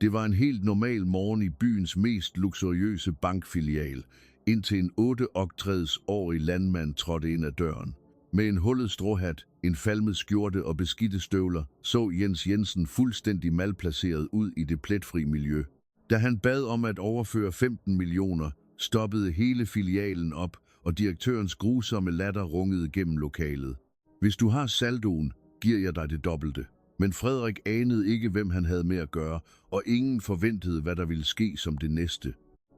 Det var en helt normal morgen i byens mest luksuriøse bankfilial, indtil en 68-årig landmand trådte ind ad døren. Med en hullet stråhat, en falmet skjorte og beskidte støvler, så Jens Jensen fuldstændig malplaceret ud i det pletfri miljø. Da han bad om at overføre 15 millioner, stoppede hele filialen op, og direktørens grusomme latter rungede gennem lokalet. Hvis du har saldoen, giver jeg dig det dobbelte. Men Frederik anede ikke, hvem han havde med at gøre, og ingen forventede, hvad der ville ske som det næste.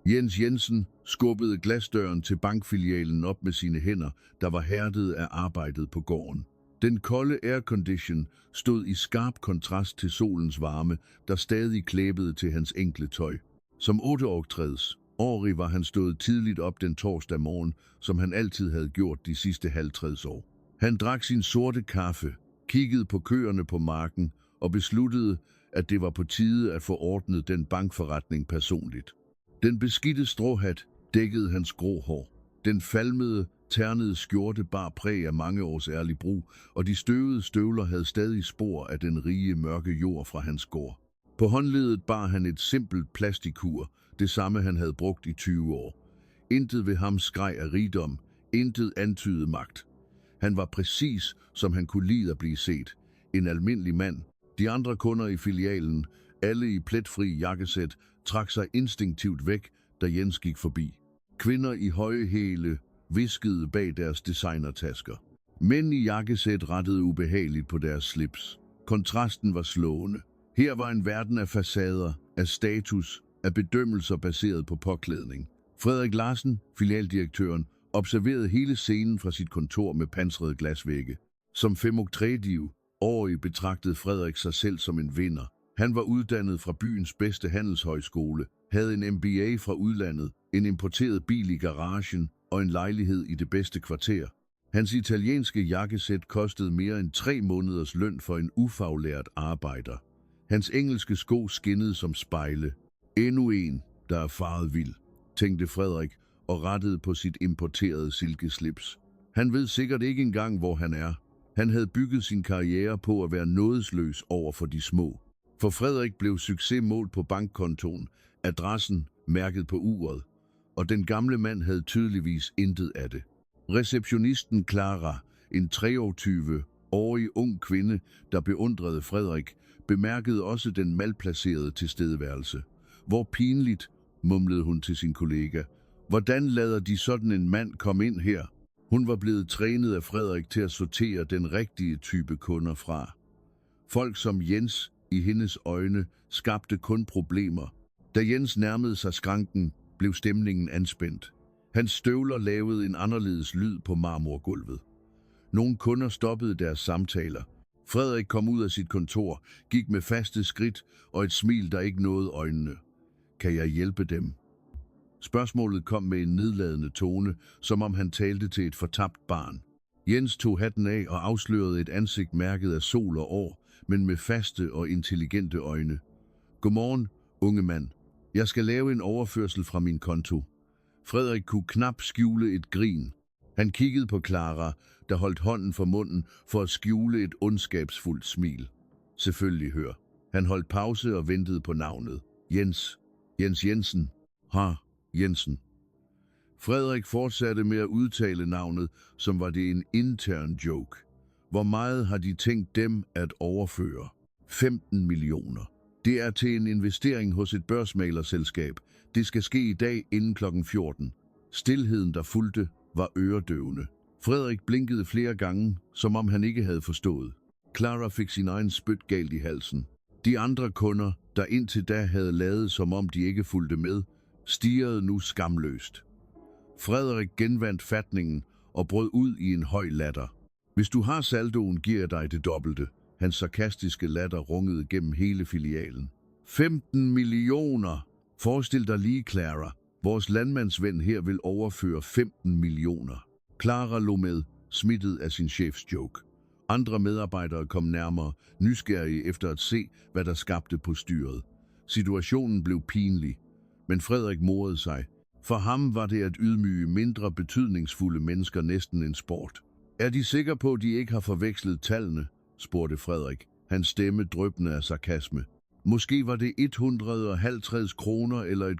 Jens Jensen skubbede glasdøren til bankfilialen op med sine hænder, der var hærdet af arbejdet på gården. Den kolde aircondition stod i skarp kontrast til solens varme, der stadig klæbede til hans enkle tøj. Som 68-årig var han stået tidligt op den torsdag morgen, som han altid havde gjort de sidste 50 år. Han drak sin sorte kaffe, kiggede på køerne på marken og besluttede, at det var på tide at få ordnet den bankforretning personligt. Den beskidte stråhat dækkede hans grå hår. Den falmede, ternede skjorte bar præg af mange års ærlig brug, og de støvede støvler havde stadig spor af den rige, mørke jord fra hans gård. På håndledet bar han et simpelt plastikur, det samme han havde brugt i 20 år. Intet ved ham skreg af rigdom, intet antydede magt. Han var præcis, som han kunne lide at blive set. En almindelig mand. De andre kunder i filialen, alle i pletfri jakkesæt, trak sig instinktivt væk, da Jens gik forbi. Kvinder i høje hæle viskede bag deres designertasker. Mænd i jakkesæt rettede ubehageligt på deres slips. Kontrasten var slående. Her var en verden af facader, af status, af bedømmelser baseret på påklædning. Frederik Larsen, filialdirektøren, observerede hele scenen fra sit kontor med pansrede glasvægge. Som 35-årig betragtede Frederik sig selv som en vinder. Han var uddannet fra byens bedste handelshøjskole, havde en MBA fra udlandet, en importeret bil i garagen og en lejlighed i det bedste kvarter. Hans italienske jakkesæt kostede mere end 3 måneders løn for en ufaglært arbejder. Hans engelske sko skinnede som spejle. Endnu en, der er faret vild, tænkte Frederik og rettede på sit importerede silkeslips. Han ved sikkert ikke engang, hvor han er. Han havde bygget sin karriere på at være nådesløs over for de små. For Frederik blev succes målt på bankkontoen, adressen mærket på uret, og den gamle mand havde tydeligvis intet af det. Receptionisten Clara, en 23-årig ung kvinde, der beundrede Frederik, bemærkede også den malplacerede tilstedeværelse. Hvor pinligt, mumlede hun til sin kollega. Hvordan lader de sådan en mand komme ind her? Hun var blevet trænet af Frederik til at sortere den rigtige type kunder fra. Folk som Jens, i hendes øjne, skabte kun problemer. Da Jens nærmede sig skranken, blev stemningen anspændt. Hans støvler lavede en anderledes lyd på marmorgulvet. Nogle kunder stoppede deres samtaler. Frederik kom ud af sit kontor, gik med faste skridt og et smil, der ikke nåede øjnene. Kan jeg hjælpe dem? Spørgsmålet kom med en nedladende tone, som om han talte til et fortabt barn. Jens tog hatten af og afslørede et ansigt mærket af sol og år, men med faste og intelligente øjne. Godmorgen, unge mand. Jeg skal lave en overførsel fra min konto. Frederik kunne knap skjule et grin. Han kiggede på Clara, der holdt hånden for munden for at skjule et ondskabsfuldt smil. Selvfølgelig hør. Han holdt pause og ventede på navnet. Jens Jensen. Jensen. Frederik fortsatte med at udtale navnet, som var det en intern joke. Hvor meget har de tænkt dem at overføre? 15 millioner. Det er til en investering hos et børsmæglerselskab. Det skal ske i dag inden kl. 14. Stilheden, der fulgte, var øredøvende. Frederik blinkede flere gange, som om han ikke havde forstået. Clara fik sin egen spyt galt i halsen. De andre kunder, der indtil da havde ladet som om de ikke fulgte med, stirrede nu skamløst. Frederik genvandt fatningen og brød ud i en høj latter. Hvis du har saldoen, giver jeg dig det dobbelte. Hans sarkastiske latter rungede gennem hele filialen. 15 millioner! Forestil dig lige, Clara. Vores landmandsven her vil overføre 15 millioner. Clara lå med, smittet af sin chefs joke. Andre medarbejdere kom nærmere, nysgerrige efter at se, hvad der skabte på styret. Situationen blev pinlig, men Frederik morede sig. For ham var det at ydmyge mindre betydningsfulde mennesker næsten en sport. Er de sikre på, at de ikke har forvekslet tallene? Spurgte Frederik, hans stemme dryppende af sarkasme. Måske var det 150 kroner eller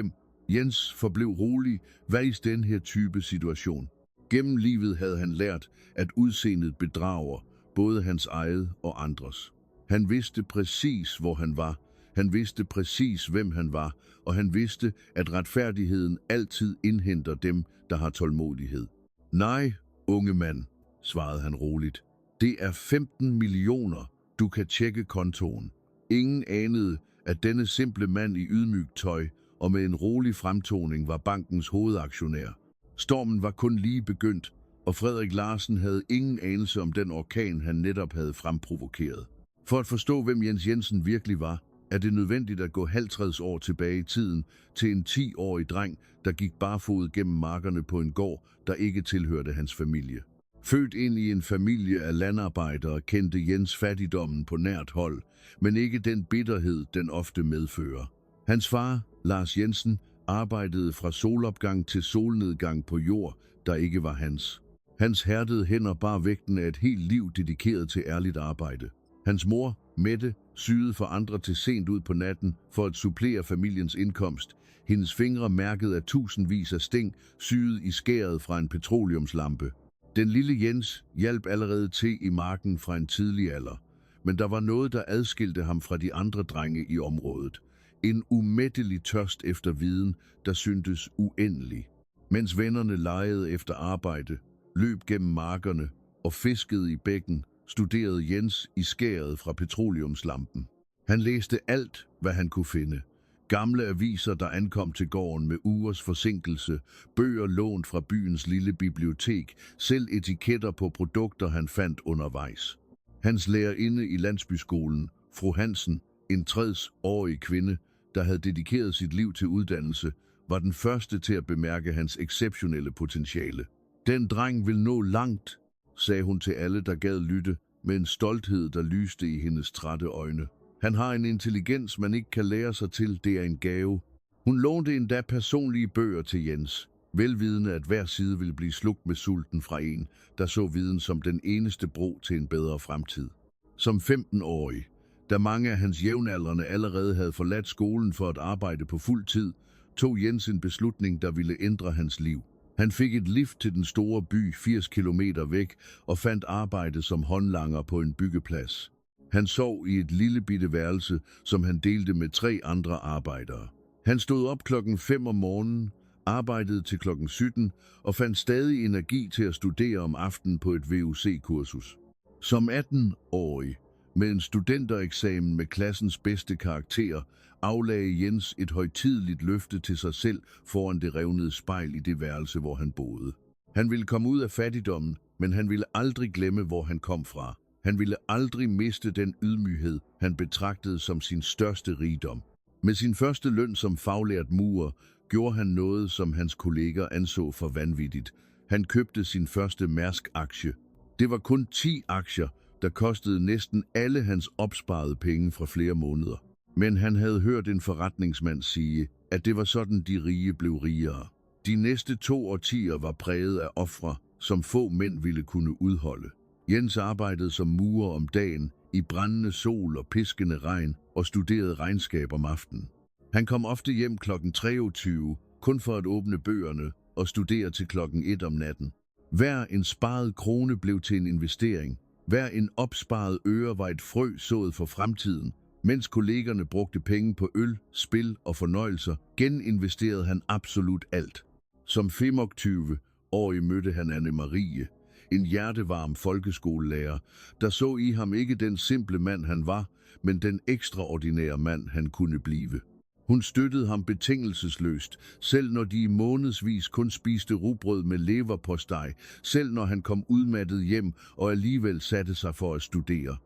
1,5. Jens forblev rolig, hvad i den her type situation. Gennem livet havde han lært, at udseendet bedrager, både hans eget og andres. Han vidste præcis, hvor han var. Han vidste præcis, hvem han var, og han vidste, at retfærdigheden altid indhenter dem, der har tålmodighed. Nej, unge mand, svarede han roligt. Det er 15 millioner. Du kan tjekke kontoen. Ingen anede, at denne simple mand i ydmygt tøj og med en rolig fremtoning var bankens hovedaktionær. Stormen var kun lige begyndt, og Frederik Larsen havde ingen anelse om den orkan, han netop havde fremprovokeret. For at forstå, hvem Jens Jensen virkelig var, er det nødvendigt at gå 50 år tilbage i tiden til en 10-årig dreng, der gik barfod gennem markerne på en gård, der ikke tilhørte hans familie. Født ind i en familie af landarbejdere kendte Jens fattigdommen på nært hold, men ikke den bitterhed, den ofte medfører. Hans far, Lars Jensen, arbejdede fra solopgang til solnedgang på jord, der ikke var hans. Hans hærdede hænder bar vægten af et helt liv dedikeret til ærligt arbejde. Hans mor, Mette, syede for andre til sent ud på natten for at supplere familiens indkomst. Hendes fingre mærket af tusindvis af sting, syet i skæret fra en petroleumslampe. Den lille Jens hjalp allerede til i marken fra en tidlig alder, men der var noget, der adskilte ham fra de andre drenge i området. En umættelig tørst efter viden, der syntes uendelig. Mens vennerne legede efter arbejde, løb gennem markerne og fiskede i bækken, studerede Jens i skæret fra petroleumslampen. Han læste alt, hvad han kunne finde. Gamle aviser, der ankom til gården med ugers forsinkelse, bøger lånt fra byens lille bibliotek, selv etiketter på produkter, han fandt undervejs. Hans lærerinde i landsbyskolen, fru Hansen, en 60-årig kvinde, der havde dedikeret sit liv til uddannelse, var den første til at bemærke hans exceptionelle potentiale. Den dreng vil nå langt, sagde hun til alle, der gad lytte, med en stolthed, der lyste i hendes trætte øjne. Han har en intelligens, man ikke kan lære sig til, det er en gave. Hun lånte endda personlige bøger til Jens, velvidende at hver side ville blive slugt med sulten fra en, der så viden som den eneste bro til en bedre fremtid. Som 15-årig, da mange af hans jævnaldrende allerede havde forladt skolen for at arbejde på fuld tid, tog Jens en beslutning, der ville ændre hans liv. Han fik et lift til den store by 80 kilometer væk og fandt arbejde som håndlanger på en byggeplads. Han sov i et lille bitte værelse, som han delte med 3 andre arbejdere. Han stod op 5 om morgenen, arbejdede til 17 og fandt stadig energi til at studere om aftenen på et VUC-kursus. Som 18-årig, med en studentereksamen med klassens bedste karakterer, aflagde Jens et højtideligt løfte til sig selv foran det revnede spejl i det værelse, hvor han boede. Han ville komme ud af fattigdommen, men han ville aldrig glemme, hvor han kom fra. Han ville aldrig miste den ydmyghed, han betragtede som sin største rigdom. Med sin første løn som faglært murer gjorde han noget, som hans kolleger anså for vanvittigt. Han købte sin første Mærsk-aktie. Det var kun 10 aktier, der kostede næsten alle hans opsparede penge fra flere måneder. Men han havde hørt en forretningsmand sige, at det var sådan, de rige blev rigere. De næste 2 årtier var præget af ofre, som få mænd ville kunne udholde. Jens arbejdede som murer om dagen, i brændende sol og piskende regn, og studerede regnskab om aftenen. Han kom ofte hjem kl. 23, kun for at åbne bøgerne og studere til kl. 1 om natten. Hver en sparet krone blev til en investering. Hver en opsparet øre var et frø sået for fremtiden. Mens kollegerne brugte penge på øl, spil og fornøjelser, geninvesterede han absolut alt. Som 25-årig mødte han Anne-Marie, en hjertevarm folkeskolelærer, der så i ham ikke den simple mand han var, men den ekstraordinære mand han kunne blive. Hun støttede ham betingelsesløst, selv når de i månedsvis kun spiste rugbrød med leverpostej, selv når han kom udmattet hjem og alligevel satte sig for at studere.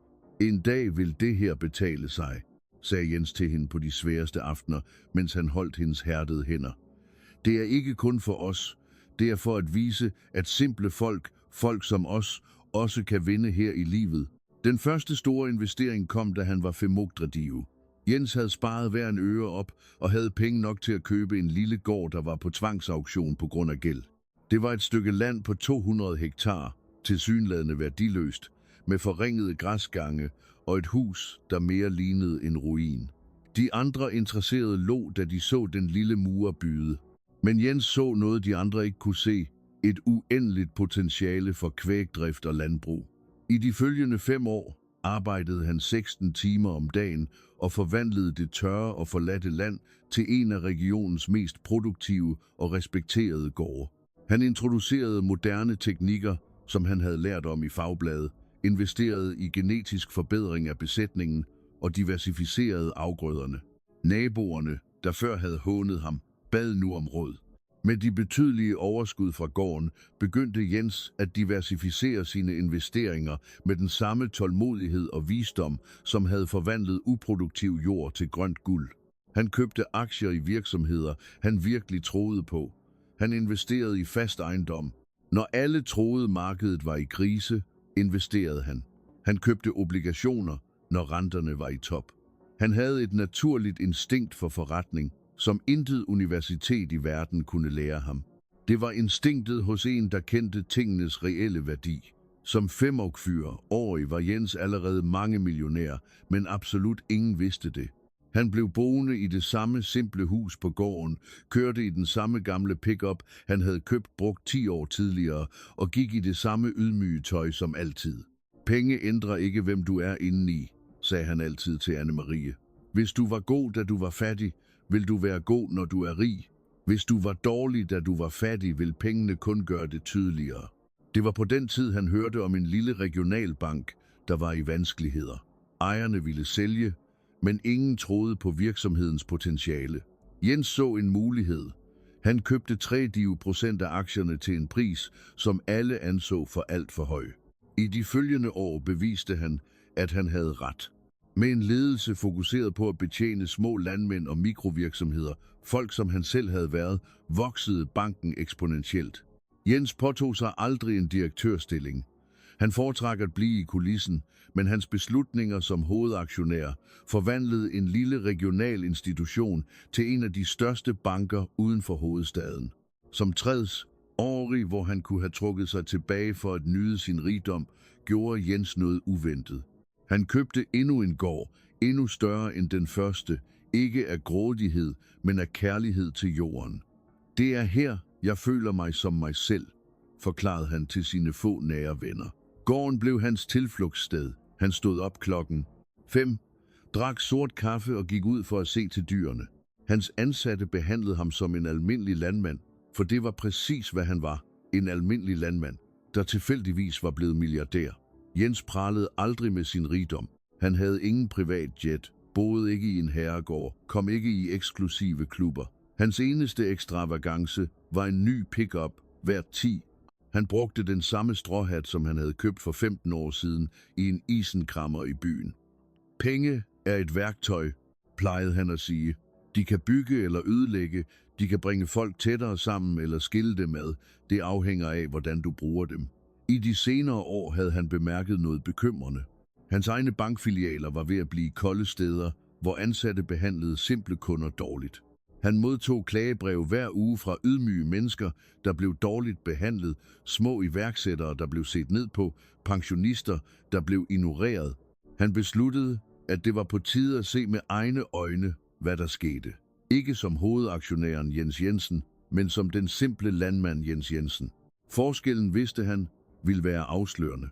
En dag vil det her betale sig, sagde Jens til hende på de sværeste aftener, mens han holdt hendes hærdede hænder. Det er ikke kun for os, det er for at vise, at simple folk som os, også kan vinde her i livet. Den første store investering kom, da han var femogtredive. Jens havde sparet hver en øre op og havde penge nok til at købe en lille gård, der var på tvangsauktion på grund af gæld. Det var et stykke land på 200 hektar, tilsyneladende værdiløst, med forringede græsgange og et hus, der mere lignede en ruin. De andre interesserede lå, da de så den lille murer byde. Men Jens så noget, de andre ikke kunne se. Et uendeligt potentiale for kvægdrift og landbrug. I de følgende 5 år arbejdede han 16 timer om dagen og forvandlede det tørre og forladte land til en af regionens mest produktive og respekterede gårde. Han introducerede moderne teknikker, som han havde lært om i fagbladet, investerede i genetisk forbedring af besætningen og diversificerede afgrøderne. Naboerne, der før havde hånet ham, bad nu om råd. Med de betydelige overskud fra gården begyndte Jens at diversificere sine investeringer med den samme tålmodighed og visdom, som havde forvandlet uproduktiv jord til grønt guld. Han købte aktier i virksomheder, han virkelig troede på. Han investerede i fast ejendom. Når alle troede markedet var i krise, investerede han. Han købte obligationer, når renterne var i top. Han havde et naturligt instinkt for forretning, som intet universitet i verden kunne lære ham. Det var instinktet hos en, der kendte tingenes reelle værdi. Som 5-årig var Jens allerede mange millionær, men absolut ingen vidste det. Han blev boende i det samme simple hus på gården, kørte i den samme gamle pickup, han havde købt brugt 10 år tidligere, og gik i det samme ydmyge tøj som altid. Penge ændrer ikke, hvem du er indeni, sagde han altid til Anne-Marie. Hvis du var god, da du var fattig, vil du være god, når du er rig. Hvis du var dårlig, da du var fattig, vil pengene kun gøre det tydeligere. Det var på den tid, han hørte om en lille regionalbank, der var i vanskeligheder. Ejerne ville sælge, men ingen troede på virksomhedens potentiale. Jens så en mulighed. Han købte 30% af aktierne til en pris, som alle anså for alt for høj. I de følgende år beviste han, at han havde ret. Med en ledelse fokuseret på at betjene små landmænd og mikrovirksomheder, folk som han selv havde været, voksede banken eksponentielt. Jens påtog sig aldrig en direktørstilling. Han foretrak at blive i kulissen, men hans beslutninger som hovedaktionær forvandlede en lille regional institution til en af de største banker uden for hovedstaden. Som 60-årig, hvor han kunne have trukket sig tilbage for at nyde sin rigdom, gjorde Jens noget uventet. Han købte endnu en gård, endnu større end den første, ikke af grådighed, men af kærlighed til jorden. Det er her, jeg føler mig som mig selv, forklarede han til sine få nære venner. Gården blev hans tilflugtssted. Han stod op klokken 5, drak sort kaffe og gik ud for at se til dyrene. Hans ansatte behandlede ham som en almindelig landmand, for det var præcis hvad han var, en almindelig landmand, der tilfældigvis var blevet milliardær. Jens pralede aldrig med sin rigdom. Han havde ingen privat jet, boede ikke i en herregård, kom ikke i eksklusive klubber. Hans eneste ekstravagance var en ny pickup hvert 10. Han brugte den samme stråhat, som han havde købt for 15 år siden i en isenkrammer i byen. Penge er et værktøj, plejede han at sige. De kan bygge eller ødelægge, de kan bringe folk tættere sammen eller skille dem ad. Det afhænger af, hvordan du bruger dem. I de senere år havde han bemærket noget bekymrende. Hans egne bankfilialer var ved at blive kolde steder, hvor ansatte behandlede simple kunder dårligt. Han modtog klagebrev hver uge fra ydmyge mennesker, der blev dårligt behandlet, små iværksættere, der blev set ned på, pensionister, der blev ignoreret. Han besluttede, at det var på tide at se med egne øjne, hvad der skete. Ikke som hovedaktionæren Jens Jensen, men som den simple landmand Jens Jensen. Forskellen, vidste han, ville være afslørende.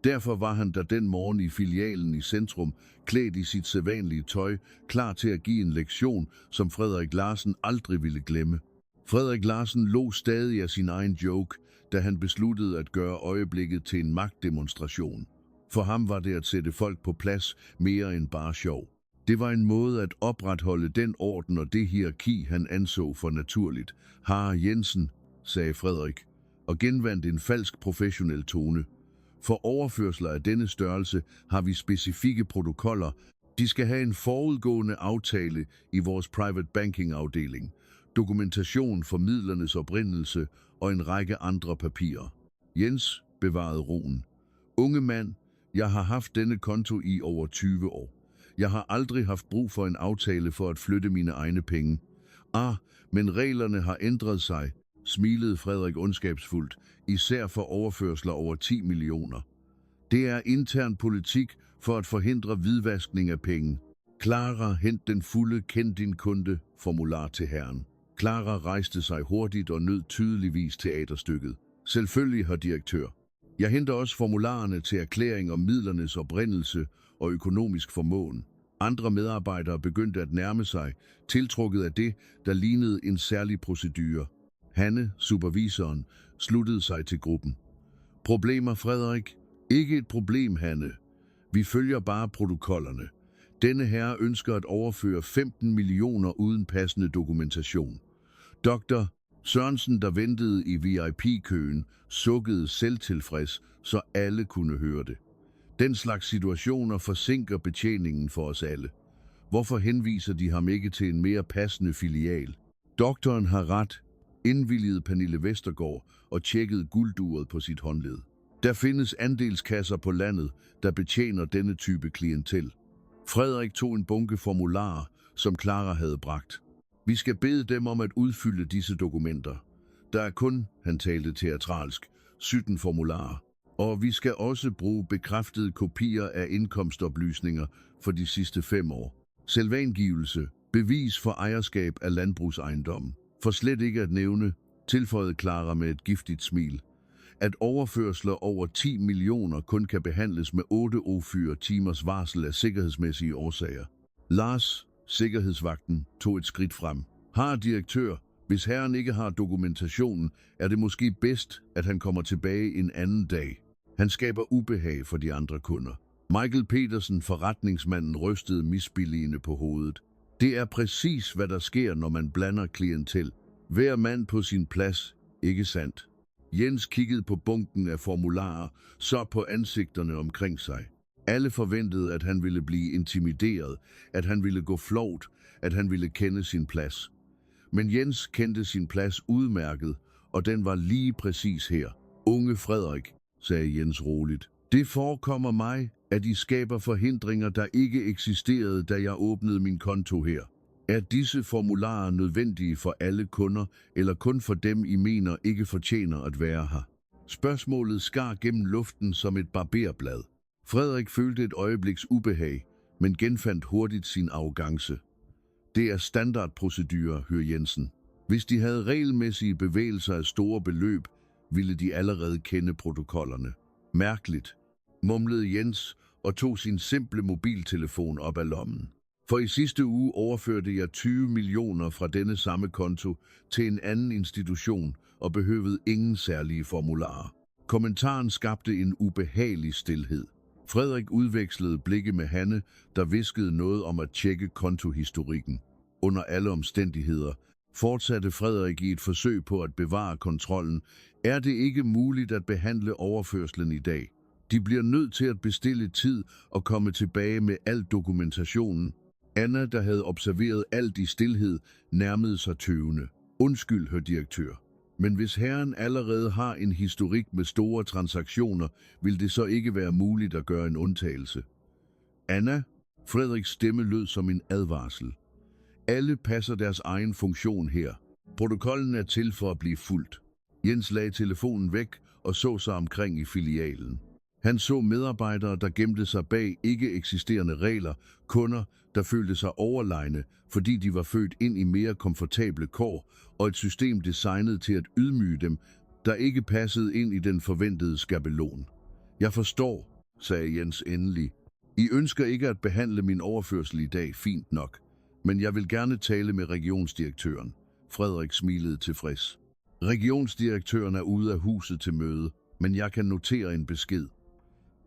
Derfor var han der den morgen i filialen i centrum, klædt i sit sædvanlige tøj, klar til at give en lektion, som Frederik Larsen aldrig ville glemme. Frederik Larsen lå stadig af sin egen joke, da han besluttede at gøre øjeblikket til en magtdemonstration. For ham var det at sætte folk på plads mere end bare sjov. Det var en måde at opretholde den orden og det hierarki, han anså for naturligt. Harre Jensen, sagde Frederik, og genvandt en falsk professionel tone. For overførsler af denne størrelse har vi specifikke protokoller. De skal have en forudgående aftale i vores private banking afdeling, dokumentation for midlernes oprindelse og en række andre papirer. Jens bevarede roen. Unge mand, jeg har haft denne konto i over 20 år. Jeg har aldrig haft brug for en aftale for at flytte mine egne penge. Men reglerne har ændret sig, smilede Frederik ondskabsfuldt, især for overførsler over 10 millioner. Det er intern politik for at forhindre hvidvaskning af penge. Clara, hent den fulde kend din kunde formular til herren. Clara rejste sig hurtigt og nød tydeligvis teaterstykket. Selvfølgelig, herr direktør. Jeg henter også formularerne til erklæring om midlernes oprindelse og økonomisk formåen. Andre medarbejdere begyndte at nærme sig, tiltrukket af det, der lignede en særlig procedure. Hanne, supervisoren, sluttede sig til gruppen. Problemer, Frederik? Ikke et problem, Hanne. Vi følger bare protokollerne. Denne herre ønsker at overføre 15 millioner uden passende dokumentation. Dr. Sørensen, der ventede i VIP-køen, sukkede selvtilfreds, så alle kunne høre det. Den slags situationer forsinker betjeningen for os alle. Hvorfor henviser de ham ikke til en mere passende filial? Doktoren har ret, indvilligede Pernille Vestergaard og tjekkede guldduret på sit håndled. Der findes andelskasser på landet, der betjener denne type klientel. Frederik tog en bunke formularer, som Clara havde bragt. Vi skal bede dem om at udfylde disse dokumenter. Der er kun, han talte teatralsk, 17 formularer. Og vi skal også bruge bekræftede kopier af indkomstoplysninger for de sidste 5 år. Selvangivelse, bevis for ejerskab af landbrugsejendommen. For slet ikke at nævne, tilføjede Clara med et giftigt smil, at overførsler over 10 millioner kun kan behandles med 48 timers varsel af sikkerhedsmæssige årsager. Lars, sikkerhedsvagten, tog et skridt frem. Har direktør, hvis herren ikke har dokumentationen, er det måske bedst, at han kommer tilbage en anden dag. Han skaber ubehag for de andre kunder. Michael Petersen, forretningsmanden, rystede misbilligende på hovedet. Det er præcis, hvad der sker, når man blander klientel. Hver mand på sin plads, ikke sandt? Jens kiggede på bunken af formularer, så på ansigterne omkring sig. Alle forventede, at han ville blive intimideret, at han ville gå flovt, at han ville kende sin plads. Men Jens kendte sin plads udmærket, og den var lige præcis her. Unge Frederik, sagde Jens roligt. Det forekommer mig, at I skaber forhindringer, der ikke eksisterede, da jeg åbnede min konto her. Er disse formularer nødvendige for alle kunder, eller kun for dem, I mener ikke fortjener at være her? Spørgsmålet skar gennem luften som et barberblad. Frederik følte et øjebliks ubehag, men genfandt hurtigt sin arrogance. Det er standardprocedure, hører Jensen. Hvis de havde regelmæssige bevægelser af store beløb, ville de allerede kende protokollerne. Mærkeligt, mumlede Jens og tog sin simple mobiltelefon op af lommen. For i sidste uge overførte jeg 20 millioner fra denne samme konto til en anden institution og behøvede ingen særlige formularer. Kommentaren skabte en ubehagelig stilhed. Frederik udvekslede blikke med Hanne, der hviskede noget om at tjekke kontohistorikken. Under alle omstændigheder fortsatte Frederik i et forsøg på at bevare kontrollen. Er det ikke muligt at behandle overførslen i dag? De bliver nødt til at bestille tid og komme tilbage med al dokumentationen. Anna, der havde observeret alt i stilhed, nærmede sig tøvende. Undskyld, herr direktør. Men hvis herren allerede har en historik med store transaktioner, vil det så ikke være muligt at gøre en undtagelse. Anna, Frederiks stemme lød som en advarsel. Alle passer deres egen funktion her. Protokollen er til for at blive fulgt. Jens lagde telefonen væk og så sig omkring i filialen. Han så medarbejdere, der gemte sig bag ikke eksisterende regler, kunder, der følte sig overlegne, fordi de var født ind i mere komfortable kår, og et system designet til at ydmyge dem, der ikke passede ind i den forventede skabelon. Jeg forstår, sagde Jens endelig. I ønsker ikke at behandle min overførsel i dag, fint nok, men jeg vil gerne tale med regionsdirektøren. Frederik smilede tilfreds. Regionsdirektøren er ude af huset til møde, men jeg kan notere en besked.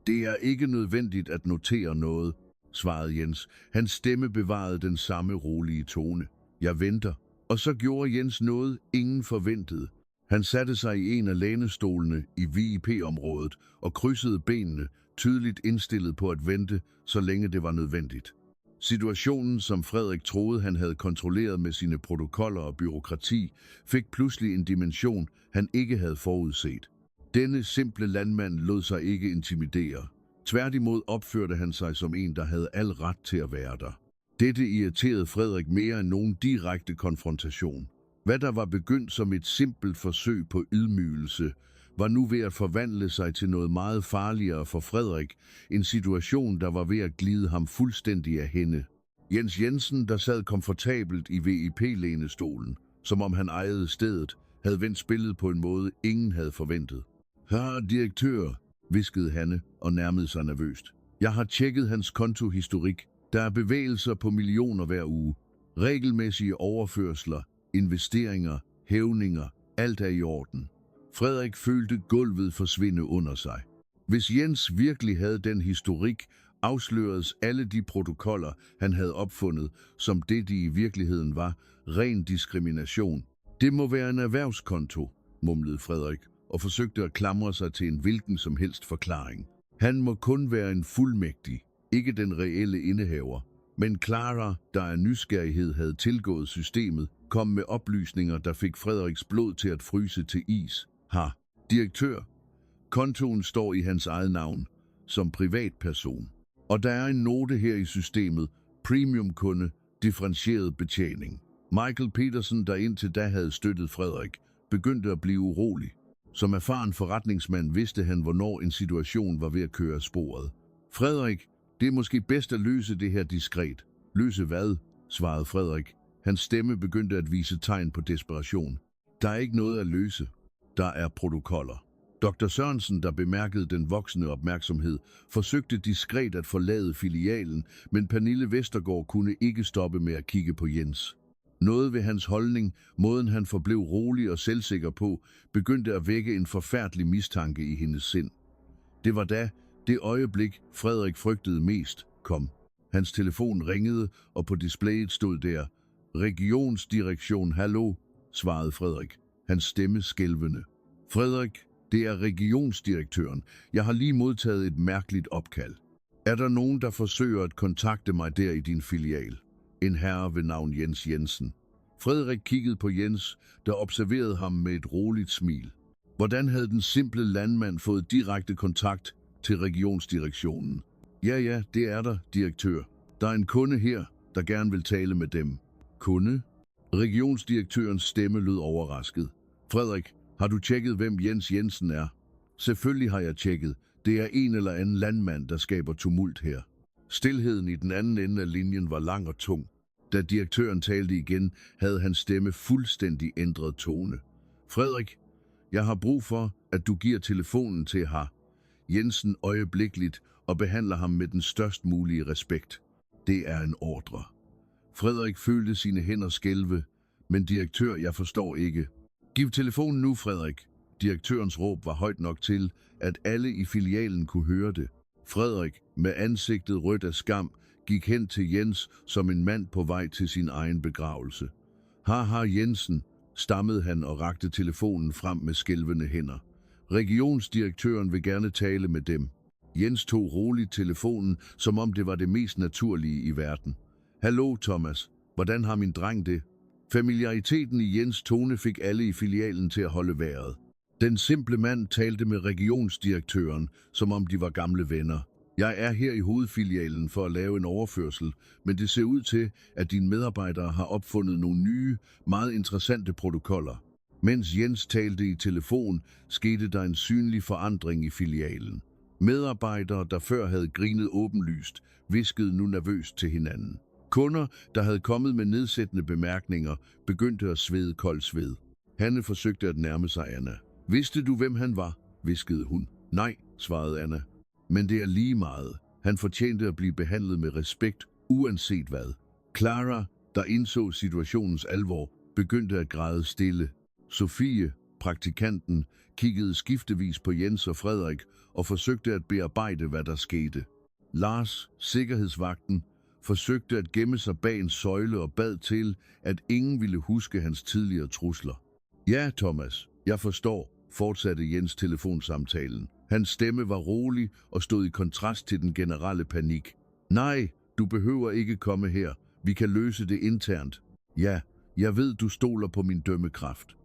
Det er ikke nødvendigt at notere noget, svarede Jens. Hans stemme bevarede den samme rolige tone. Jeg venter. Og så gjorde Jens noget, ingen forventede. Han satte sig i en af lænestolene i VIP-området og krydsede benene, tydeligt indstillet på at vente, så længe det var nødvendigt. Situationen, som Frederik troede, han havde kontrolleret med sine protokoller og byråkrati, fik pludselig en dimension, han ikke havde forudset. Denne simple landmand lod sig ikke intimidere. Tværtimod opførte han sig som en, der havde al ret til at være der. Dette irriterede Frederik mere end nogen direkte konfrontation. Hvad der var begyndt som et simpelt forsøg på ydmygelse, var nu ved at forvandle sig til noget meget farligere for Frederik, en situation, der var ved at glide ham fuldstændig af hænde. Jens Jensen, der sad komfortabelt i VIP-lænestolen, som om han ejede stedet, havde vendt spillet på en måde, ingen havde forventet. "Herre direktør", hviskede Hanne og nærmede sig nervøst. "Jeg har tjekket hans kontohistorik. Der er bevægelser på millioner hver uge. Regelmæssige overførsler, investeringer, hævninger, alt er i orden." Frederik følte gulvet forsvinde under sig. Hvis Jens virkelig havde den historik, afsløredes alle de protokoller, han havde opfundet, som det de i virkeligheden var, ren diskrimination. "Det må være en erhvervskonto", mumlede Frederik og forsøgte at klamre sig til en hvilken som helst forklaring. Han må kun være en fuldmægtig, ikke den reelle indehaver. Men Clara, der af nysgerrighed havde tilgået systemet, kom med oplysninger, der fik Frederiks blod til at fryse til is. Direktør. Kontoen står i hans eget navn, som privatperson. Og der er en note her i systemet, premiumkunde, differentieret betjening. Michael Petersen, der indtil da havde støttet Frederik, begyndte at blive urolig. Som erfaren forretningsmand vidste han, hvornår en situation var ved at køre af sporet. "Frederik, det er måske bedst at løse det her diskret." "Løse hvad?" svarede Frederik. Hans stemme begyndte at vise tegn på desperation. "Der er ikke noget at løse. Der er protokoller." Dr. Sørensen, der bemærkede den voksende opmærksomhed, forsøgte diskret at forlade filialen, men Pernille Vestergaard kunne ikke stoppe med at kigge på Jens. Noget ved hans holdning, måden han forblev rolig og selvsikker på, begyndte at vække en forfærdelig mistanke i hendes sind. Det var da, det øjeblik, Frederik frygtede mest, kom. Hans telefon ringede, og på displayet stod der: "Regionsdirektion, hallo", svarede Frederik, hans stemme skælvende. "Frederik, det er regionsdirektøren. Jeg har lige modtaget et mærkeligt opkald. Er der nogen, der forsøger at kontakte mig der i din filial?" En herre ved navn Jens Jensen. Frederik kiggede på Jens, der observerede ham med et roligt smil. Hvordan havde den simple landmand fået direkte kontakt til regionsdirektionen? Ja, det er der, direktør. Der er en kunde her, der gerne vil tale med dem." "Kunde?" Regionsdirektørens stemme lød overrasket. "Frederik, har du tjekket, hvem Jens Jensen er?" "Selvfølgelig har jeg tjekket. Det er en eller anden landmand, der skaber tumult her." Stilheden i den anden ende af linjen var lang og tung. Da direktøren talte igen, havde hans stemme fuldstændig ændret tone. "Frederik, jeg har brug for, at du giver telefonen til Jensen øjeblikkeligt og behandler ham med den størst mulige respekt. Det er en ordre." Frederik følte sine hænder skælve. "Men direktør, jeg forstår ikke." "Giv telefonen nu, Frederik." Direktørens råb var højt nok til, at alle i filialen kunne høre det. Frederik, med ansigtet rødt af skam, gik hen til Jens som en mand på vej til sin egen begravelse. Jensen, stammede han og rakte telefonen frem med skælvende hænder. "Regionsdirektøren vil gerne tale med dem." Jens tog roligt telefonen, som om det var det mest naturlige i verden. "Hallo, Thomas. Hvordan har min dreng det?" Familiariteten i Jens' tone fik alle i filialen til at holde vejret. Den simple mand talte med regionsdirektøren, som om de var gamle venner. "Jeg er her i hovedfilialen for at lave en overførsel, men det ser ud til, at dine medarbejdere har opfundet nogle nye, meget interessante protokoller." Mens Jens talte i telefon, skete der en synlig forandring i filialen. Medarbejdere, der før havde grinet åbenlyst, hviskede nu nervøst til hinanden. Kunder, der havde kommet med nedsættende bemærkninger, begyndte at svede kold sved. Hanne forsøgte at nærme sig Anna. "Vidste du, hvem han var?" hviskede hun. "Nej", svarede Anna. "Men det er lige meget. Han fortjente at blive behandlet med respekt, uanset hvad." Clara, der indså situationens alvor, begyndte at græde stille. Sofie, praktikanten, kiggede skiftevis på Jens og Frederik og forsøgte at bearbejde, hvad der skete. Lars, sikkerhedsvagten, forsøgte at gemme sig bag en søjle og bad til, at ingen ville huske hans tidligere trusler. "Ja, Thomas, jeg forstår", fortsatte Jens telefonsamtalen. Hans stemme var rolig og stod i kontrast til den generelle panik. "Nej, du behøver ikke komme her. Vi kan løse det internt." "Ja, jeg ved, du stoler på min dømmekraft."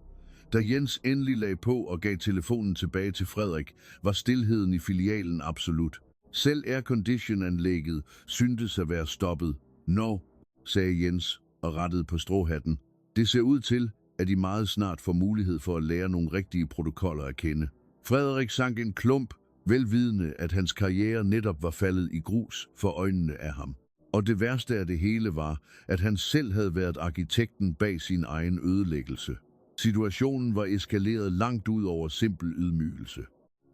Da Jens endelig lagde på og gav telefonen tilbage til Frederik, var stilheden i filialen absolut. Selv aircondition-anlægget syntes at være stoppet. "Nå", sagde Jens og rettede på stråhatten. "Det ser ud til, at I meget snart får mulighed for at lære nogle rigtige protokoller at kende." Frederik sank en klump, velvidende, at hans karriere netop var faldet i grus for øjnene af ham. Og det værste af det hele var, at han selv havde været arkitekten bag sin egen ødelæggelse. Situationen var eskaleret langt ud over simpel ydmygelse.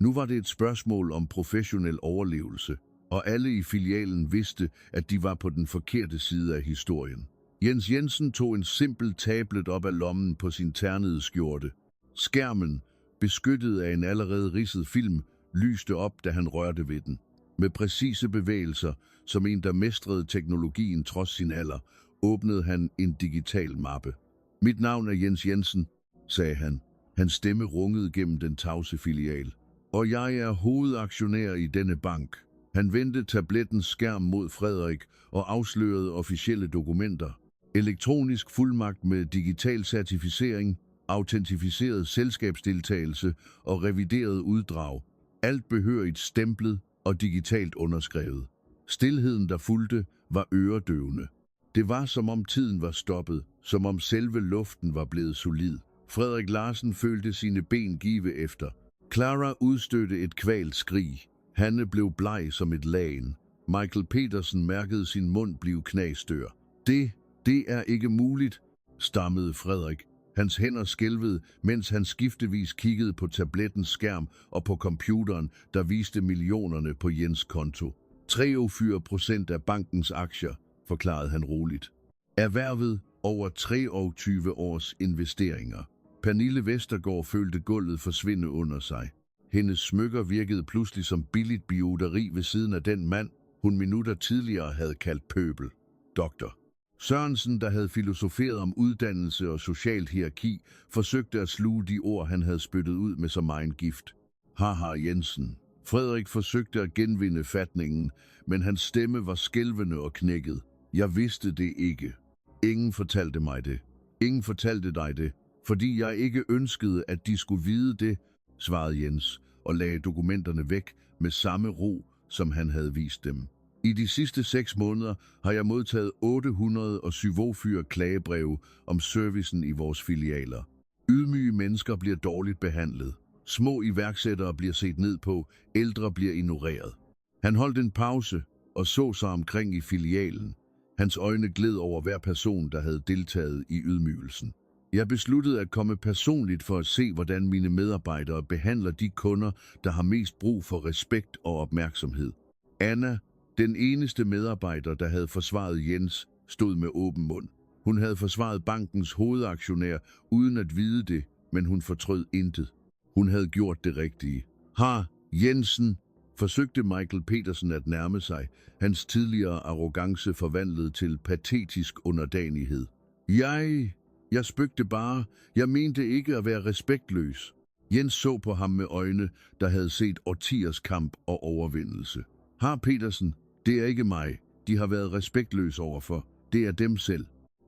Nu var det et spørgsmål om professionel overlevelse, og alle i filialen vidste, at de var på den forkerte side af historien. Jens Jensen tog en simpel tablet op af lommen på sin ternede skjorte. Skærmen, beskyttet af en allerede ridset film, lyste op, da han rørte ved den. Med præcise bevægelser, som en, der mestrede teknologien trods sin alder, åbnede han en digital mappe. Mit navn er Jens Jensen, sagde han. Hans stemme rungede gennem den tavse filial. Og jeg er hovedaktionær i denne bank. Han vendte tablettens skærm mod Frederik og afslørede officielle dokumenter. Elektronisk fuldmagt med digital certificering, autentificeret selskabsdeltagelse og revideret uddrag. Alt behørigt stemplet og digitalt underskrevet. Stilheden, der fulgte, var øredøvende. Det var, som om tiden var stoppet, som om selve luften var blevet solid. Frederik Larsen følte sine ben give efter. Clara udstødte et kvalt skrig. Hanne blev bleg som et lagen. Michael Petersen mærkede sin mund blive knastør. Det er ikke muligt, stammede Frederik. Hans hænder skælvede, mens han skiftevis kiggede på tablettens skærm og på computeren, der viste millionerne på Jens' konto. 43% af bankens aktier, forklarede han roligt. Erhvervet over 23 års investeringer. Pernille Vestergaard følte gulvet forsvinde under sig. Hendes smykker virkede pludselig som billigt bijouteri ved siden af den mand, hun minutter tidligere havde kaldt pøbel. Dr. Sørensen, der havde filosoferet om uddannelse og socialt hierarki, forsøgte at sluge de ord, han havde spyttet ud med så megen gift. Haha Jensen. Frederik forsøgte at genvinde fatningen, men hans stemme var skælvende og knækket. Jeg vidste det ikke. Ingen fortalte mig det. Ingen fortalte dig det, fordi jeg ikke ønskede, at de skulle vide det, svarede Jens og lagde dokumenterne væk med samme ro, som han havde vist dem. I de sidste 6 måneder har jeg modtaget 847 klagebreve om servicen i vores filialer. Ydmyge mennesker bliver dårligt behandlet. Små iværksættere bliver set ned på, ældre bliver ignoreret. Han holdt en pause og så sig omkring i filialen. Hans øjne gled over hver person, der havde deltaget i ydmygelsen. Jeg besluttede at komme personligt for at se, hvordan mine medarbejdere behandler de kunder, der har mest brug for respekt og opmærksomhed. Anna, den eneste medarbejder, der havde forsvaret Jens, stod med åben mund. Hun havde forsvaret bankens hovedaktionær uden at vide det, men hun fortrød intet. Hun havde gjort det rigtige. Jensen, forsøgte Michael Petersen at nærme sig, hans tidligere arrogance forvandlet til patetisk underdanighed. Jeg spøgte bare. Jeg mente ikke at være respektløs. Jens så på ham med øjne, der havde set årtiers kamp og overvindelse. Petersen, det er ikke mig, de har været respektløse overfor. Det er dem selv.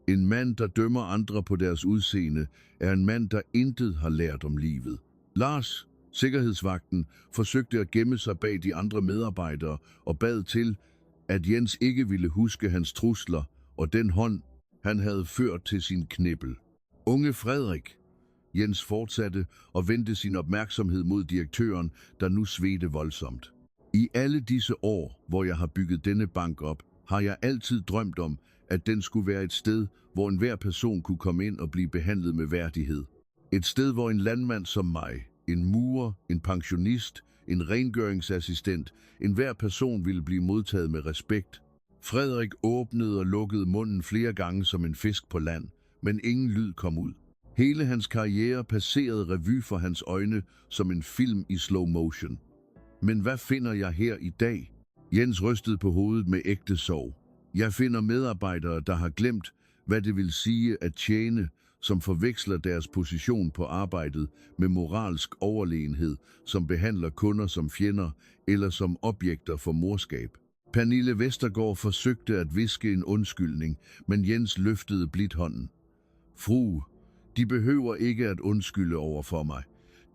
En mand, der dømmer andre på deres udseende, er en mand, der intet har lært om livet. Lars, sikkerhedsvagten, forsøgte at gemme sig bag de andre medarbejdere og bad til, at Jens ikke ville huske hans trusler og den hånd, han havde ført til sin knippel. Unge Frederik. Jens fortsatte og vendte sin opmærksomhed mod direktøren, der nu svedte voldsomt. I alle disse år, hvor jeg har bygget denne bank op, har jeg altid drømt om, at den skulle være et sted, hvor enhver person kunne komme ind og blive behandlet med værdighed. Et sted, hvor en landmand som mig, en murer, en pensionist, en rengøringsassistent, enhver person ville blive modtaget med respekt. Frederik åbnede og lukkede munden flere gange som en fisk på land, men ingen lyd kom ud. Hele hans karriere passerede revy for hans øjne som en film i slow motion. Men hvad finder jeg her i dag? Jens rystede på hovedet med ægte sorg. Jeg finder medarbejdere, der har glemt, hvad det vil sige at tjene, som forveksler deres position på arbejdet med moralsk overlegenhed, som behandler kunder som fjender eller som objekter for morskab. Pernille Vestergaard forsøgte at hviske en undskyldning, men Jens løftede blidt hånden. Fru, de behøver ikke at undskylde over for mig.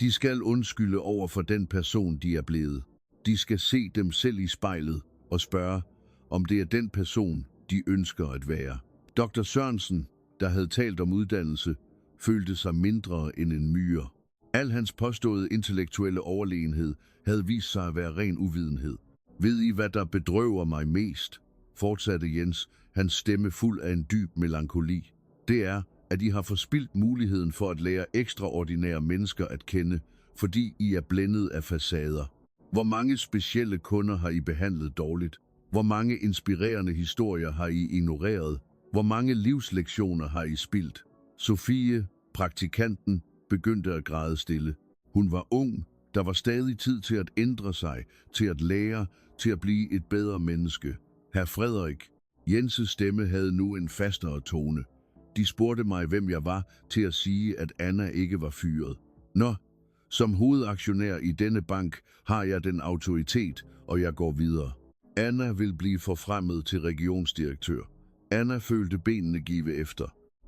De skal undskylde over for den person, de er blevet. De skal se dem selv i spejlet og spørge, om det er den person, de ønsker at være. Dr. Sørensen, der havde talt om uddannelse, følte sig mindre end en myre. Al hans påståede intellektuelle overlegenhed havde vist sig at være ren uvidenhed. Ved I, hvad der bedrøver mig mest? Fortsatte Jens, hans stemme fuld af en dyb melankoli. Det er, at I har forspildt muligheden for at lære ekstraordinære mennesker at kende, fordi I er blændet af facader. Hvor mange specielle kunder har I behandlet dårligt? Hvor mange inspirerende historier har I ignoreret? Hvor mange livslektioner har I spildt? Sofie, praktikanten, begyndte at græde stille. Hun var ung, der var stadig tid til at ændre sig, til at lære, til at blive et bedre menneske. Herr Frederik, Jenses stemme havde nu en fastere tone. De spurgte mig, hvem jeg var, til at sige, at Anna ikke var fyret. Nå, som hovedaktionær i denne bank har jeg den autoritet, og jeg går videre. Anna vil blive forfremmet til regionsdirektør. Anna følte benene give efter.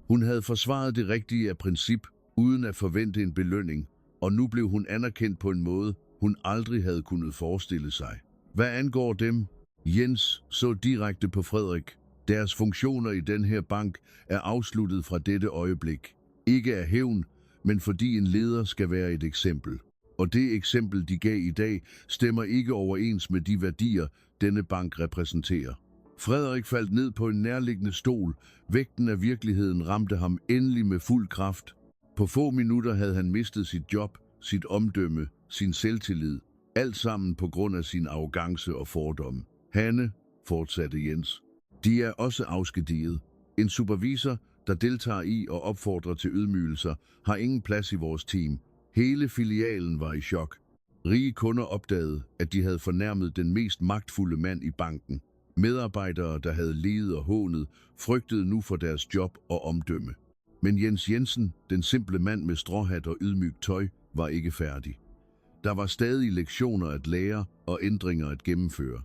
Hun havde forsvaret det rigtige af princip, uden at forvente en belønning, og nu blev hun anerkendt på en måde, hun aldrig havde kunnet forestille sig. Hvad angår dem? Jens så direkte på Frederik. Deres funktioner i den her bank er afsluttet fra dette øjeblik. Ikke af hævn, men fordi en leder skal være et eksempel. Og det eksempel, de gav i dag, stemmer ikke overens med de værdier, denne bank repræsenterer. Frederik faldt ned på en nærliggende stol. Vægten af virkeligheden ramte ham endelig med fuld kraft. På få minutter havde han mistet sit job, sit omdømme, sin selvtillid. Alt sammen på grund af sin arrogance og fordomme. Hanne, fortsatte Jens, de er også afskediget. En supervisor, der deltager i og opfordrer til ydmygelser, har ingen plads i vores team. Hele filialen var i chok. Rige kunder opdagede, at de havde fornærmet den mest magtfulde mand i banken. Medarbejdere, der havde ledet og hånet, frygtede nu for deres job og omdømme. Men Jens Jensen, den simple mand med stråhat og ydmygt tøj, var ikke færdig. Der var stadig lektioner at lære og ændringer at gennemføre.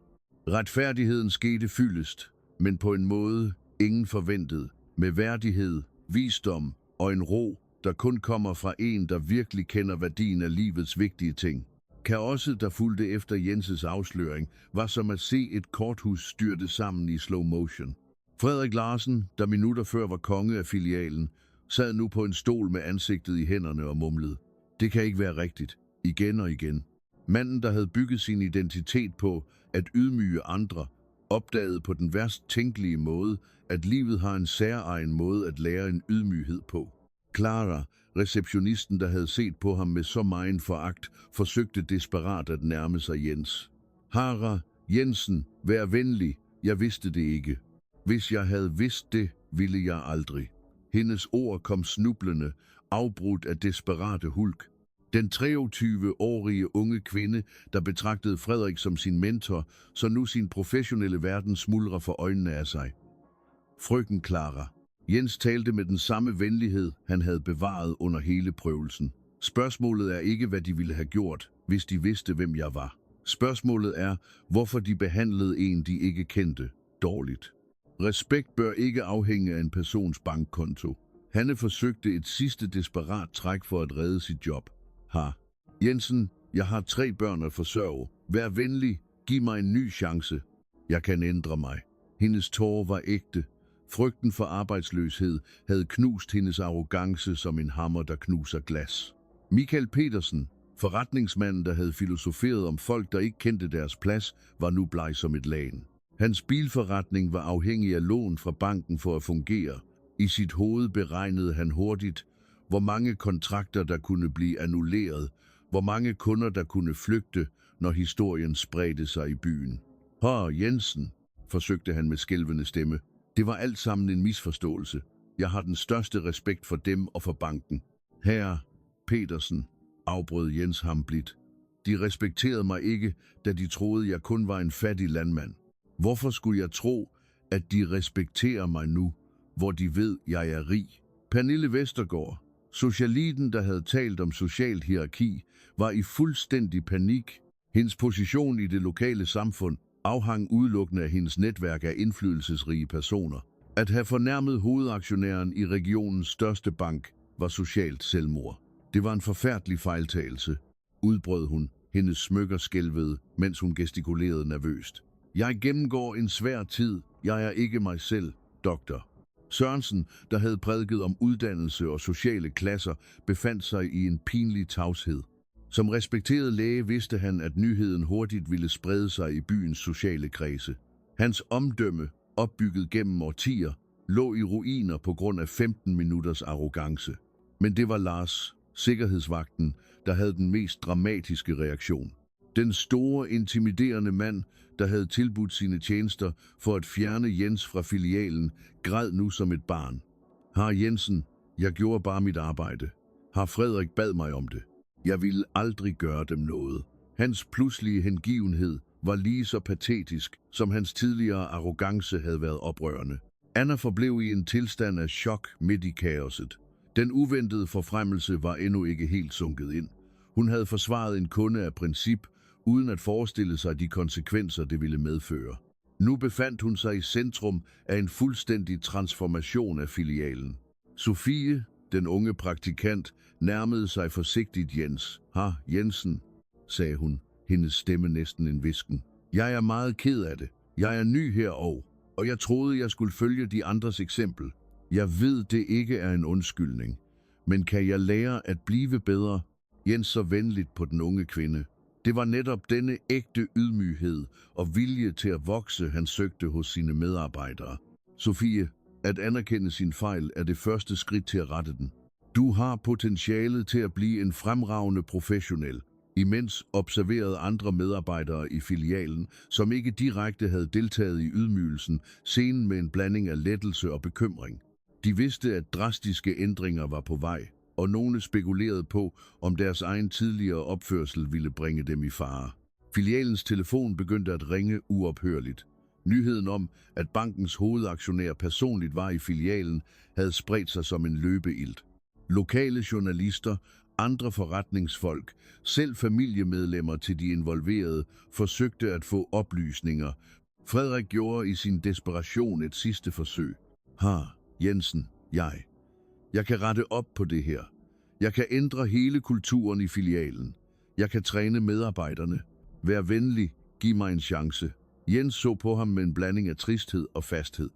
Retfærdigheden skete fyldest, men på en måde ingen forventede, med værdighed, visdom og en ro, der kun kommer fra en, der virkelig kender værdien af livets vigtige ting. Kaosset, der fulgte efter Jenses afsløring, var som at se et korthus styrte sammen i slow motion. Frederik Larsen, der minutter før var konge af filialen, sad nu på en stol med ansigtet i hænderne og mumlede. Det kan ikke være rigtigt. Igen og igen. Manden, der havde bygget sin identitet på at ydmyge andre, opdagede på den værst tænkelige måde, at livet har en særegen måde at lære en ydmyghed på. Clara, receptionisten, der havde set på ham med så megen foragt, forsøgte desperat at nærme sig Jens. Hara, Jensen, vær venlig, jeg vidste det ikke. Hvis jeg havde vidst det, ville jeg aldrig. Hendes ord kom snublende, afbrudt af desperate hulk. Den 23-årige unge kvinde, der betragtede Frederik som sin mentor, så nu sin professionelle verden smuldrer for øjnene af sig. Frøken Clara. Jens talte med den samme venlighed, han havde bevaret under hele prøvelsen. Spørgsmålet er ikke, hvad de ville have gjort, hvis de vidste, hvem jeg var. Spørgsmålet er, hvorfor de behandlede en, de ikke kendte, dårligt. Respekt bør ikke afhænge af en persons bankkonto. Hanne forsøgte et sidste desperat træk for at redde sit job. Jensen, jeg har 3 børn at forsørge. Vær venlig, giv mig en ny chance. Jeg kan ændre mig. Hendes tårer var ægte. Frygten for arbejdsløshed havde knust hendes arrogance som en hammer, der knuser glas. Michael Petersen, forretningsmanden, der havde filosoferet om folk, der ikke kendte deres plads, var nu bleg som et lagen. Hans bilforretning var afhængig af lån fra banken for at fungere. I sit hoved beregnede han hurtigt, hvor mange kontrakter, der kunne blive annulleret, hvor mange kunder, der kunne flygte, når historien spredte sig i byen. Jensen, forsøgte han med skælvende stemme. Det var alt sammen en misforståelse. Jeg har den største respekt for dem og for banken. Herre Petersen, afbrød Jens ham blidt. De respekterede mig ikke, da de troede, jeg kun var en fattig landmand. Hvorfor skulle jeg tro, at de respekterer mig nu, hvor de ved, jeg er rig? Pernille Vestergaard, socialiten, der havde talt om socialt hierarki, var i fuldstændig panik. Hendes position i det lokale samfund afhang udelukkende af hendes netværk af indflydelsesrige personer. At have fornærmet hovedaktionæren i regionens største bank var socialt selvmord. Det var en forfærdelig fejltagelse, udbrød hun, hendes smykker skælvede, mens hun gestikulerede nervøst. Jeg gennemgår en svær tid. Jeg er ikke mig selv, doktor. Sørensen, der havde prædiket om uddannelse og sociale klasser, befandt sig i en pinlig tavshed. Som respekteret læge vidste han, at nyheden hurtigt ville sprede sig i byens sociale kredse. Hans omdømme, opbygget gennem årtier, lå i ruiner på grund af 15 minutters arrogance. Men det var Lars, sikkerhedsvagten, der havde den mest dramatiske reaktion. Den store, intimiderende mand, der havde tilbudt sine tjenester for at fjerne Jens fra filialen, græd nu som et barn. Har Jensen, jeg gjorde bare mit arbejde. Har Frederik bad mig om det. Jeg ville aldrig gøre dem noget. Hans pludselige hengivenhed var lige så patetisk, som hans tidligere arrogance havde været oprørende. Anna forblev i en tilstand af chok midt i kaoset. Den uventede forfremmelse var endnu ikke helt sunket ind. Hun havde forsvaret en kunde af princip, uden at forestille sig de konsekvenser, det ville medføre. Nu befandt hun sig i centrum af en fuldstændig transformation af filialen. Sofie, den unge praktikant, nærmede sig forsigtigt Jens. Har Jensen, sagde hun, hendes stemme næsten en hvisken. Jeg er meget ked af det. Jeg er ny her og jeg troede, jeg skulle følge de andres eksempel. Jeg ved, det ikke er en undskyldning. Men kan jeg lære at blive bedre? Jens så venligt på den unge kvinde. Det var netop denne ægte ydmyghed og vilje til at vokse, han søgte hos sine medarbejdere. Sofie, at anerkende sin fejl er det første skridt til at rette den. Du har potentialet til at blive en fremragende professionel. Imens observerede andre medarbejdere i filialen, som ikke direkte havde deltaget i ydmygelsen, scenen med en blanding af lettelse og bekymring. De vidste, at drastiske ændringer var på vej, og nogle spekulerede på, om deres egen tidligere opførsel ville bringe dem i fare. Filialens telefon begyndte at ringe uophørligt. Nyheden om, at bankens hovedaktionær personligt var i filialen, havde spredt sig som en løbeilt. Lokale journalister, andre forretningsfolk, selv familiemedlemmer til de involverede, forsøgte at få oplysninger. Frederik gjorde i sin desperation et sidste forsøg. Har Jensen, jeg kan rette op på det her. Jeg kan ændre hele kulturen i filialen. Jeg kan træne medarbejderne. Vær venlig, giv mig en chance. Jens så på ham med en blanding af tristhed og fasthed.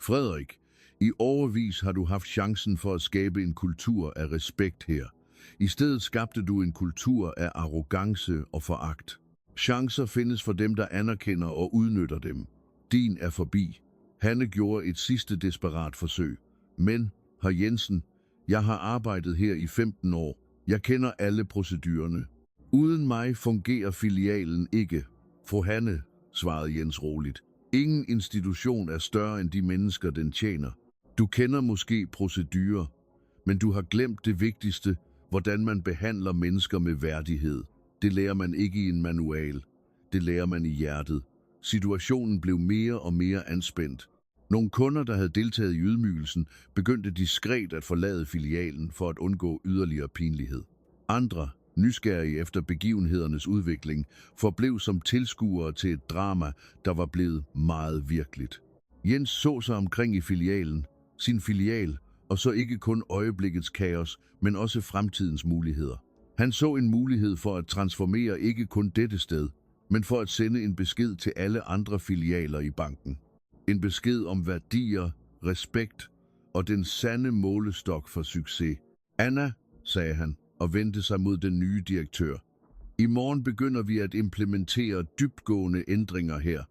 Frederik, i årevis har du haft chancen for at skabe en kultur af respekt her. I stedet skabte du en kultur af arrogance og foragt. Chancer findes for dem, der anerkender og udnytter dem. Din er forbi. Hanne gjorde et sidste desperat forsøg. Men, hr. Jensen, jeg har arbejdet her i 15 år. Jeg kender alle procedurerne. Uden mig fungerer filialen ikke. Fru Hanne, svarede Jens roligt. Ingen institution er større end de mennesker, den tjener. Du kender måske procedurer, men du har glemt det vigtigste, hvordan man behandler mennesker med værdighed. Det lærer man ikke i en manual. Det lærer man i hjertet. Situationen blev mere og mere anspændt. Nogle kunder, der havde deltaget i ydmygelsen, begyndte diskret at forlade filialen for at undgå yderligere pinlighed. Andre, nysgerrige efter begivenhedernes udvikling, forblev som tilskuere til et drama, der var blevet meget virkeligt. Jens så sig omkring i filialen, sin filial, og så ikke kun øjeblikkets kaos, men også fremtidens muligheder. Han så en mulighed for at transformere ikke kun dette sted, men for at sende en besked til alle andre filialer i banken. En besked om værdier, respekt og den sande målestok for succes. Anna, sagde han, og vendte sig mod den nye direktør. I morgen begynder vi at implementere dybtgående ændringer her.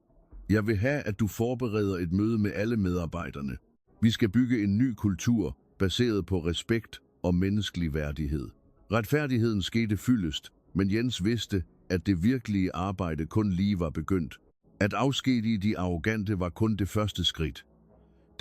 Jeg vil have, at du forbereder et møde med alle medarbejderne. Vi skal bygge en ny kultur, baseret på respekt og menneskelig værdighed. Retfærdigheden skete fyldest, men Jens vidste, at det virkelige arbejde kun lige var begyndt. At afskedige de arrogante var kun det første skridt.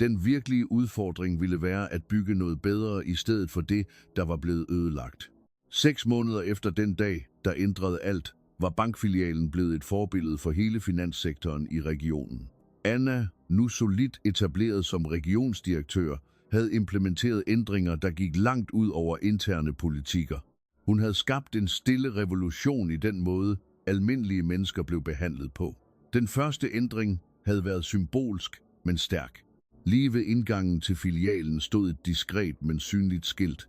Den virkelige udfordring ville være at bygge noget bedre i stedet for det, der var blevet ødelagt. 6 måneder efter den dag, der ændrede alt, var bankfilialen blevet et forbillede for hele finanssektoren i regionen. Anna, nu solidt etableret som regionsdirektør, havde implementeret ændringer, der gik langt ud over interne politikker. Hun havde skabt en stille revolution i den måde, almindelige mennesker blev behandlet på. Den første ændring havde været symbolsk, men stærk. Lige ved indgangen til filialen stod et diskret, men synligt skilt.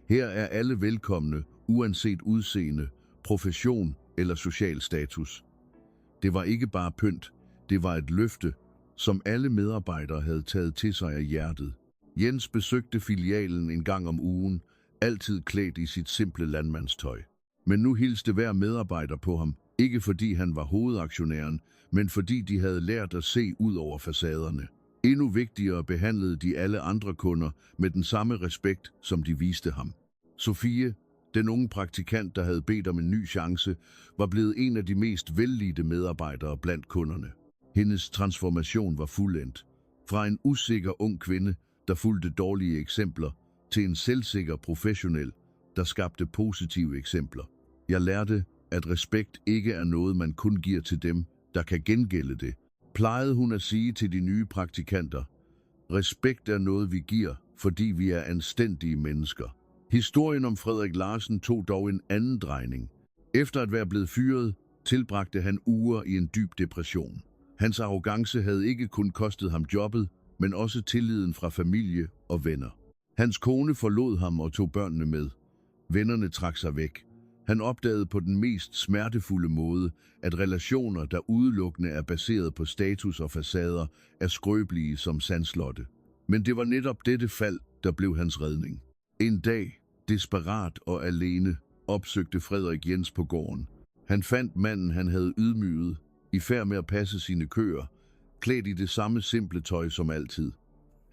Her er alle velkomne, uanset udseende, profession eller social status. Det var ikke bare pynt, det var et løfte som alle medarbejdere havde taget til sig af hjertet. Jens besøgte filialen en gang om ugen, altid klædt i sit simple landmandstøj. Men nu hilste hver medarbejder på ham, ikke fordi han var hovedaktionæren, men fordi de havde lært at se ud over facaderne. Endnu vigtigere behandlede de alle andre kunder med den samme respekt, som de viste ham. Sofie, den unge praktikant, der havde bedt om en ny chance, var blevet en af de mest vellidte medarbejdere blandt kunderne. Hendes transformation var fuldendt. Fra en usikker ung kvinde, der fulgte dårlige eksempler, til en selvsikker professionel, der skabte positive eksempler. Jeg lærte, at respekt ikke er noget, man kun giver til dem, der kan gengælde det, plejede hun at sige til de nye praktikanter. Respekt er noget, vi giver, fordi vi er anstændige mennesker. Historien om Frederik Larsen tog dog en anden drejning. Efter at være blevet fyret, tilbragte han uger i en dyb depression. Hans arrogance havde ikke kun kostet ham jobbet, men også tilliden fra familie og venner. Hans kone forlod ham og tog børnene med. Vennerne trak sig væk. Han opdagede på den mest smertefulde måde, at relationer, der udelukkende er baseret på status og facader, er skrøbelige som sandslotte. Men det var netop dette fald, der blev hans redning. En dag, desperat og alene, opsøgte Frederik Jens på gården. Han fandt manden, han havde ydmyget, i færd med at passe sine køer, klædt i det samme simple tøj som altid.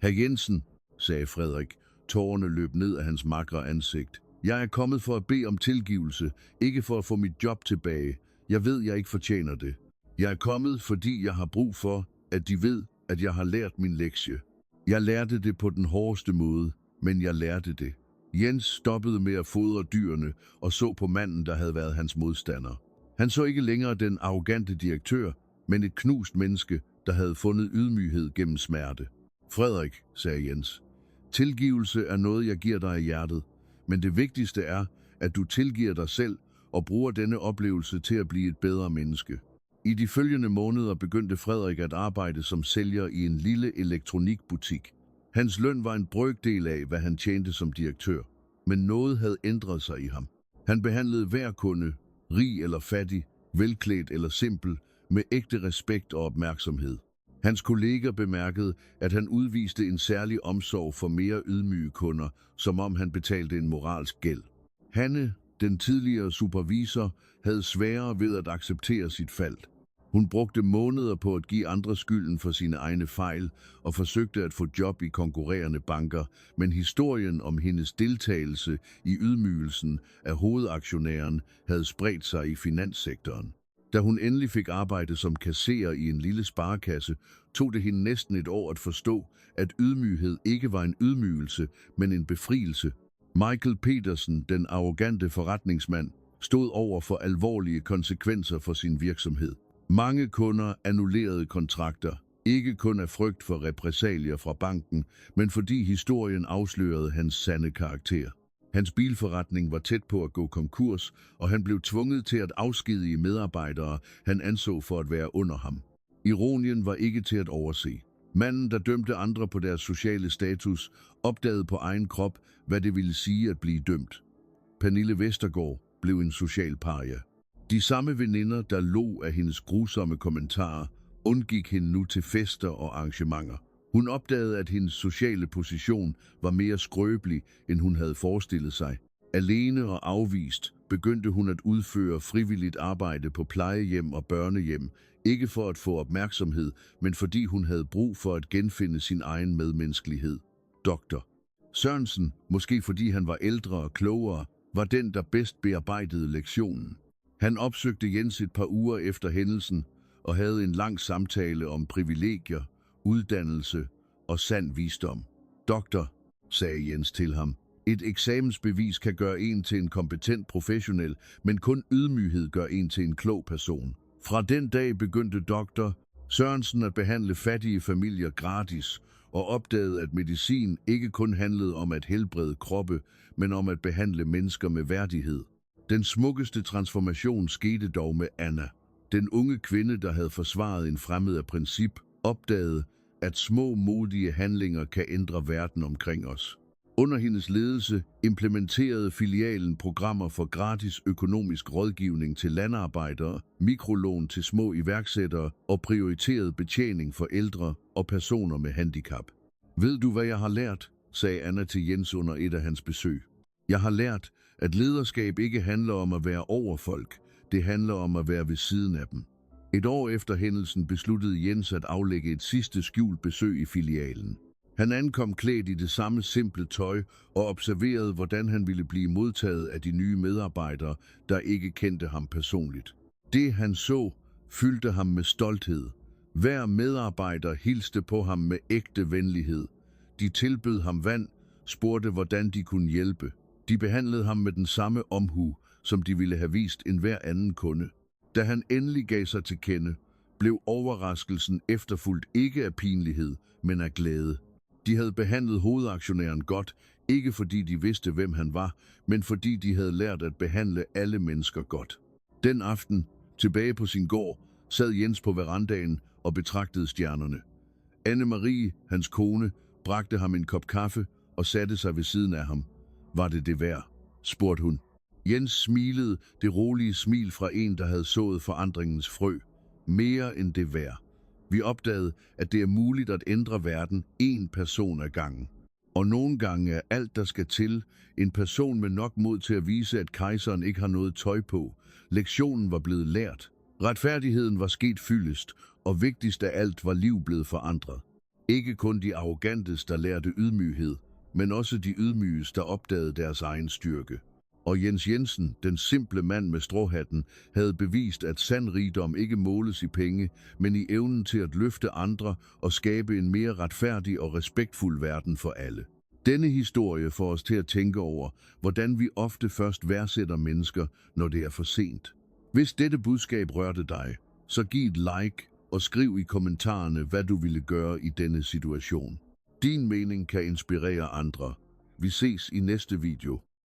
Herr Jensen, sagde Frederik, tårerne løb ned af hans magre ansigt. Jeg er kommet for at bede om tilgivelse, ikke for at få mit job tilbage. Jeg ved, jeg ikke fortjener det. Jeg er kommet, fordi jeg har brug for, at de ved, at jeg har lært min lektie. Jeg lærte det på den hårdeste måde, men jeg lærte det. Jens stoppede med at fodre dyrene og så på manden, der havde været hans modstander. Han så ikke længere den arrogante direktør, men et knust menneske, der havde fundet ydmyghed gennem smerte. Frederik, sagde Jens, tilgivelse er noget, jeg giver dig af hjertet, men det vigtigste er, at du tilgiver dig selv og bruger denne oplevelse til at blive et bedre menneske. I de følgende måneder begyndte Frederik at arbejde som sælger i en lille elektronikbutik. Hans løn var en brøkdel af, hvad han tjente som direktør, men noget havde ændret sig i ham. Han behandlede hver kunde, rig eller fattig, velklædt eller simpel, med ægte respekt og opmærksomhed. Hans kolleger bemærkede, at han udviste en særlig omsorg for mere ydmyge kunder, som om han betalte en moralsk gæld. Hanne, den tidligere supervisor, havde sværere ved at acceptere sit fald. Hun brugte måneder på at give andre skylden for sine egne fejl og forsøgte at få job i konkurrerende banker, men historien om hendes deltagelse i ydmygelsen af hovedaktionæren havde spredt sig i finanssektoren. Da hun endelig fik arbejde som kasserer i en lille sparekasse, tog det hende næsten et år at forstå, at ydmyghed ikke var en ydmygelse, men en befrielse. Michael Petersen, den arrogante forretningsmand, stod over for alvorlige konsekvenser for sin virksomhed. Mange kunder annullerede kontrakter, ikke kun af frygt for repressalier fra banken, men fordi historien afslørede hans sande karakter. Hans bilforretning var tæt på at gå konkurs, og han blev tvunget til at afskedige medarbejdere, han anså for at være under ham. Ironien var ikke til at overse. Manden, der dømte andre på deres sociale status, opdagede på egen krop, hvad det ville sige at blive dømt. Pernille Vestergaard blev en social paria. De samme veninder, der lå af hendes grusomme kommentarer, undgik hende nu til fester og arrangementer. Hun opdagede, at hendes sociale position var mere skrøbelig, end hun havde forestillet sig. Alene og afvist begyndte hun at udføre frivilligt arbejde på plejehjem og børnehjem, ikke for at få opmærksomhed, men fordi hun havde brug for at genfinde sin egen medmenneskelighed. Dr. Sørensen, måske fordi han var ældre og klogere, var den, der bedst bearbejdede lektionen. Han opsøgte Jens et par uger efter hændelsen og havde en lang samtale om privilegier, uddannelse og sand visdom. Doktor, sagde Jens til ham, et eksamensbevis kan gøre en til en kompetent professionel, men kun ydmyghed gør en til en klog person. Fra den dag begyndte doktor Sørensen at behandle fattige familier gratis og opdagede, at medicin ikke kun handlede om at helbrede kroppe, men om at behandle mennesker med værdighed. Den smukkeste transformation skete dog med Anna. Den unge kvinde, der havde forsvaret en fremmed af princip, opdagede, at små modige handlinger kan ændre verden omkring os. Under hendes ledelse implementerede filialen programmer for gratis økonomisk rådgivning til landarbejdere, mikrolån til små iværksættere og prioriteret betjening for ældre og personer med handicap. Ved du, hvad jeg har lært? Sagde Anna til Jens under et af hans besøg. Jeg har lært, at lederskab ikke handler om at være over folk. Det handler om at være ved siden af dem. Et år efter hændelsen besluttede Jens at aflægge et sidste skjult besøg i filialen. Han ankom klædt i det samme simple tøj og observerede, hvordan han ville blive modtaget af de nye medarbejdere, der ikke kendte ham personligt. Det han så, fyldte ham med stolthed. Hver medarbejder hilste på ham med ægte venlighed. De tilbød ham vand, spurgte, hvordan de kunne hjælpe. De behandlede ham med den samme omhu, som de ville have vist enhver anden kunde. Da han endelig gav sig til kende, blev overraskelsen efterfulgt ikke af pinlighed, men af glæde. De havde behandlet hovedaktionæren godt, ikke fordi de vidste, hvem han var, men fordi de havde lært at behandle alle mennesker godt. Den aften, tilbage på sin gård, sad Jens på verandaen og betragtede stjernerne. Anne-Marie, hans kone, bragte ham en kop kaffe og satte sig ved siden af ham. Var det værd? Spurgte hun. Jens smilede, det rolige smil fra en, der havde sået forandringens frø. Mere end det værd. Vi opdagede, at det er muligt at ændre verden en person ad gangen. Og nogle gange er alt, der skal til, en person med nok mod til at vise, at kejseren ikke har noget tøj på. Lektionen var blevet lært. Retfærdigheden var sket fyldest, og vigtigst af alt var liv blevet forandret. Ikke kun de arrogantes, der lærte ydmyghed, men også de ydmyges, der opdagede deres egen styrke. Og Jens Jensen, den simple mand med stråhatten, havde bevist, at sand rigdom ikke måles i penge, men i evnen til at løfte andre og skabe en mere retfærdig og respektfuld verden for alle. Denne historie får os til at tænke over, hvordan vi ofte først værdsætter mennesker, når det er for sent. Hvis dette budskab rørte dig, så giv et like og skriv i kommentarerne, hvad du ville gøre i denne situation. Din mening kan inspirere andre. Vi ses i næste video.